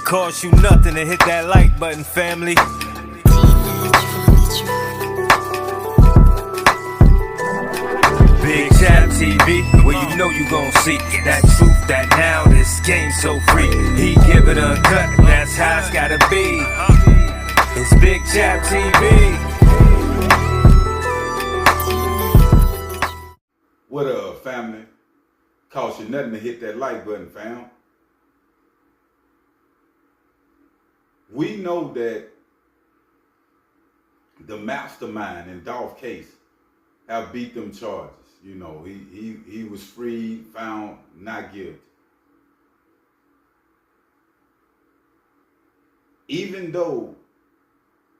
It costs you nothing to hit that like button, family. Big Chap TV, where you know you gon' see that truth, that now this game so free. He give it a cut, that's how it's gotta be. It's Big Chap TV. What up, family? Cost you nothing to hit that like button, fam. We know that the Mastermind in Dolph case have beat them charges. You know, he was free, found not guilty. Even though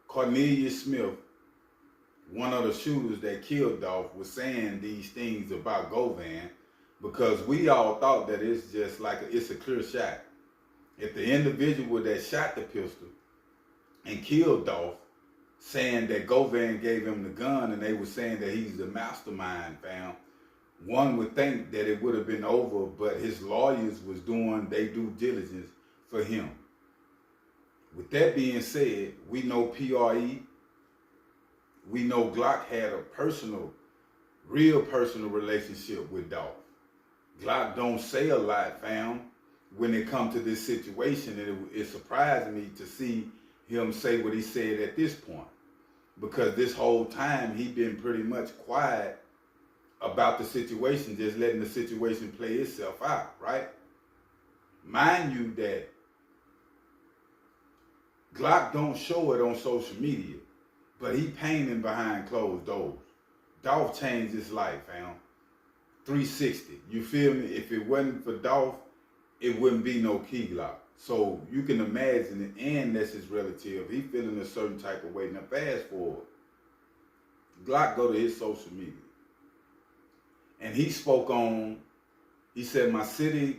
Cornelius Smith, one of the shooters that killed Dolph, was saying these things about Govan, because we all thought that it's just like it's a clear shot. If the individual that shot the pistol and killed Dolph, saying that Govan gave him the gun and they were saying that he's the mastermind, fam, one would think that it would have been over, but his lawyers was doing their due diligence for him. With that being said, we know PRE, we know Glock had a real personal relationship with Dolph. Glock don't say a lot, fam, when it comes to this situation, and it surprised me to see him say what he said at this point, because this whole time he been pretty much quiet about the situation, just letting the situation play itself out, right? Mind you that Glock don't show it on social media, but he painting behind closed doors. Dolph changed his life, fam. 360, you feel me? If it wasn't for Dolph, it wouldn't be no Key Glock. So you can imagine it, and that's his relative. He feeling a certain type of way. Now fast forward. Glock go to his social media. And he spoke on, he said, my city,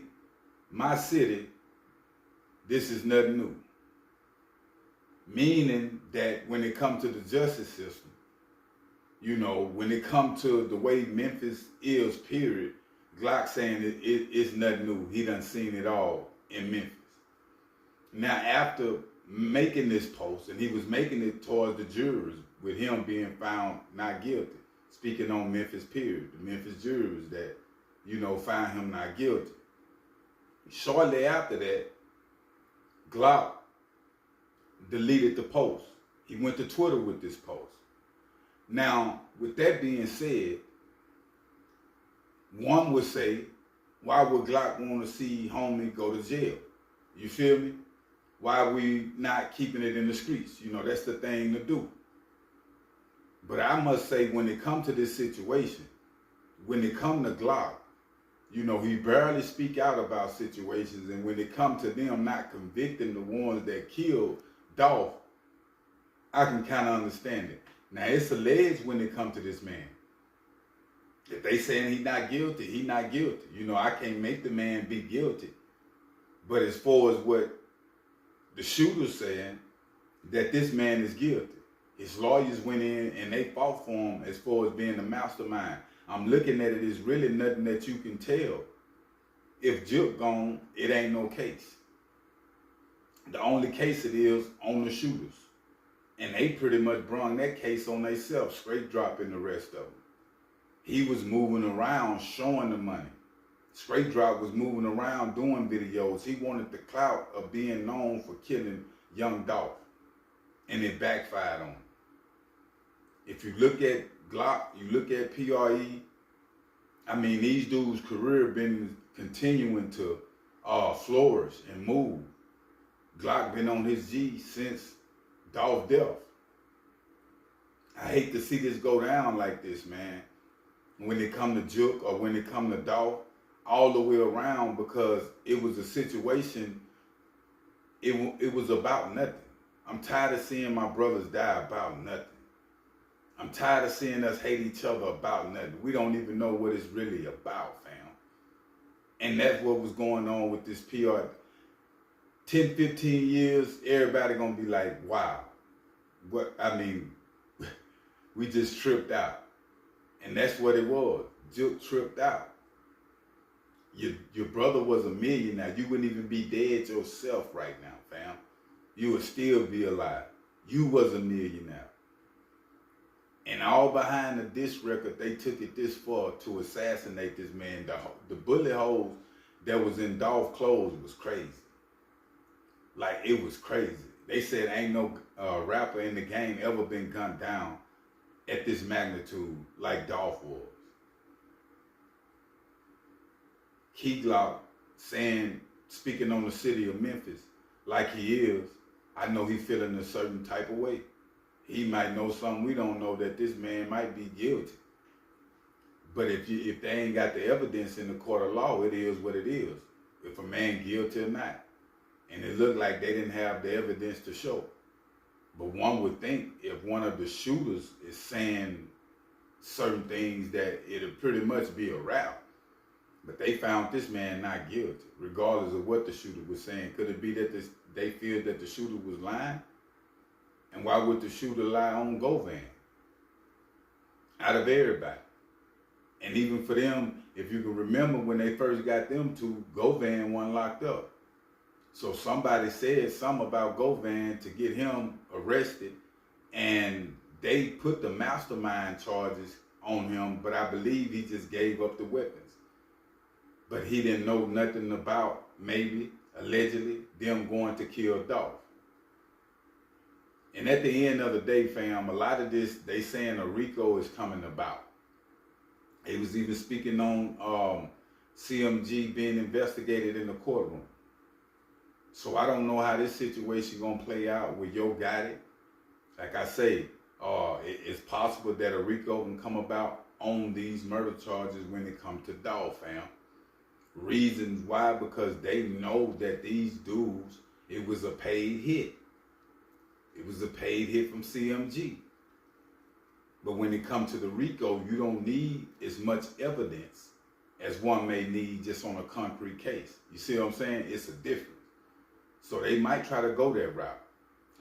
this is nothing new. Meaning that when it comes to the justice system, you know, when it comes to the way Memphis is, period, Glock saying it's nothing new. He done seen it all in Memphis. Now, after making this post, and he was making it towards the jurors with him being found not guilty, speaking on Memphis, period, the Memphis jurors that, you know, found him not guilty. Shortly after that, Glock deleted the post. He went to Twitter with this post. Now, with that being said, one would say, why would Glock want to see homie go to jail? You feel me? Why are we not keeping it in the streets? You know, that's the thing to do. But I must say, when it comes to this situation, when it comes to Glock, you know, he barely speak out about situations. And when it comes to them not convicting the ones that killed Dolph, I can kind of understand it. Now, it's alleged when it comes to this man. If they saying he not guilty, he not guilty. You know, I can't make the man be guilty. But as far as what the shooter's saying, that this man is guilty. His lawyers went in and they fought for him as far as being the mastermind. I'm looking at it as really nothing that you can tell. If Juke gone, it ain't no case. The only case it is on the shooters. And they pretty much brung that case on themselves, straight dropping the rest of them. He was moving around showing the money. Straight Drop was moving around doing videos. He wanted the clout of being known for killing young Dolph. And it backfired on him. If you look at Glock, you look at PRE, I mean, these dudes' career been continuing to flourish and move. Glock been on his G since Dolph's death. I hate to see this go down like this, man. When it come to Juke or when it come to Dolph, all the way around, because it was a situation, it was about nothing. I'm tired of seeing my brothers die about nothing. I'm tired of seeing us hate each other about nothing. We don't even know what it's really about, fam. And that's what was going on with this PR. 10, 15 years, everybody gonna be like, wow. What, I mean, we just tripped out. And that's what it was. Juke tripped out. Your brother was a millionaire. You wouldn't even be dead yourself right now, fam. You would still be alive. You was a millionaire. And all behind the diss record, they took it this far to assassinate this man. The bullet holes that was in Dolph clothes was crazy. Like, it was crazy. They said ain't no rapper in the game ever been gunned down at this magnitude like Dolph was. Glock saying, speaking on the city of Memphis, like he is, I know he feeling a certain type of way. He might know something we don't know, that this man might be guilty. But if they ain't got the evidence in the court of law, it is what it is. If a man guilty or not. And it looked like they didn't have the evidence to show. But one would think if one of the shooters is saying certain things that it'll pretty much be a wrap. But they found this man not guilty, regardless of what the shooter was saying. Could it be that they feared that the shooter was lying? And why would the shooter lie on Govan? Out of everybody. And even for them, if you can remember when they first got them two, Govan wasn't locked up. So somebody said something about Govan to get him arrested, and they put the Mastermind charges on him, but I believe he just gave up the weapons. But he didn't know nothing about, maybe, allegedly, them going to kill Dolph. And at the end of the day, fam, a lot of this, they saying a RICO is coming about. He was even speaking on CMG being investigated in the courtroom. So I don't know how this situation gonna play out with Yo Gotti. Like I say, it's possible that a RICO can come about on these murder charges when it comes to Dolph, fam. Reasons why, because they know that these dudes, it was a paid hit. It was a paid hit from CMG. But when it comes to the RICO, you don't need as much evidence as one may need just on a concrete case. You see what I'm saying? It's a difference. So they might try to go that route.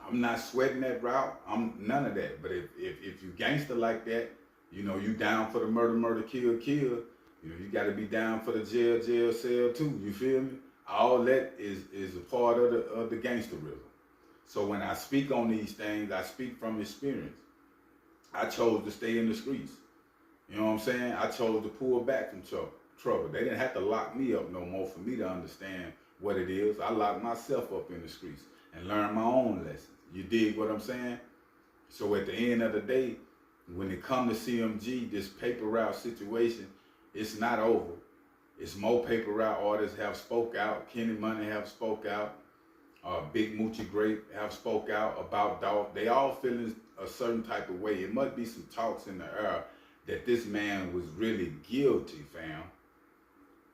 I'm not sweating that route. I'm none of that. But if you gangster like that, you know, you down for the murder, kill, you know, you got to be down for the jail, cell too. You feel me? All that is a part of the gangsterism. So when I speak on these things, I speak from experience. I chose to stay in the streets. You know what I'm saying? I chose to pull back from trouble. They didn't have to lock me up no more for me to understand what it is. I locked myself up in the streets and learned my own lessons. You dig what I'm saying? So at the end of the day, when it comes to CMG, this paper route situation, it's not over. It's more paper route artists have spoke out. Kenny Money have spoke out. Big Moochie Grape have spoke out about Dolph. They all feeling a certain type of way. It must be some talks in the air that this man was really guilty, fam,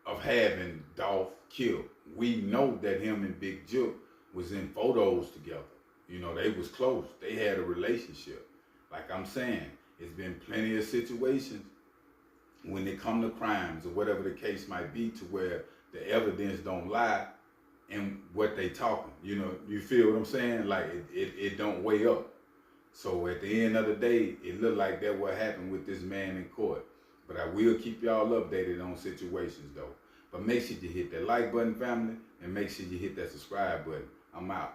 of having Dolph killed. We know that him and Big Juke was in photos together. You know, they was close. They had a relationship. Like I'm saying, it's been plenty of situations when it come to crimes or whatever the case might be, to where the evidence don't lie in what they talking. You know, you feel what I'm saying? Like it don't weigh up. So at the end of the day, it looked like that what happened with this man in court. But I will keep y'all updated on situations though. But make sure you hit that like button, family, and make sure you hit that subscribe button. I'm out.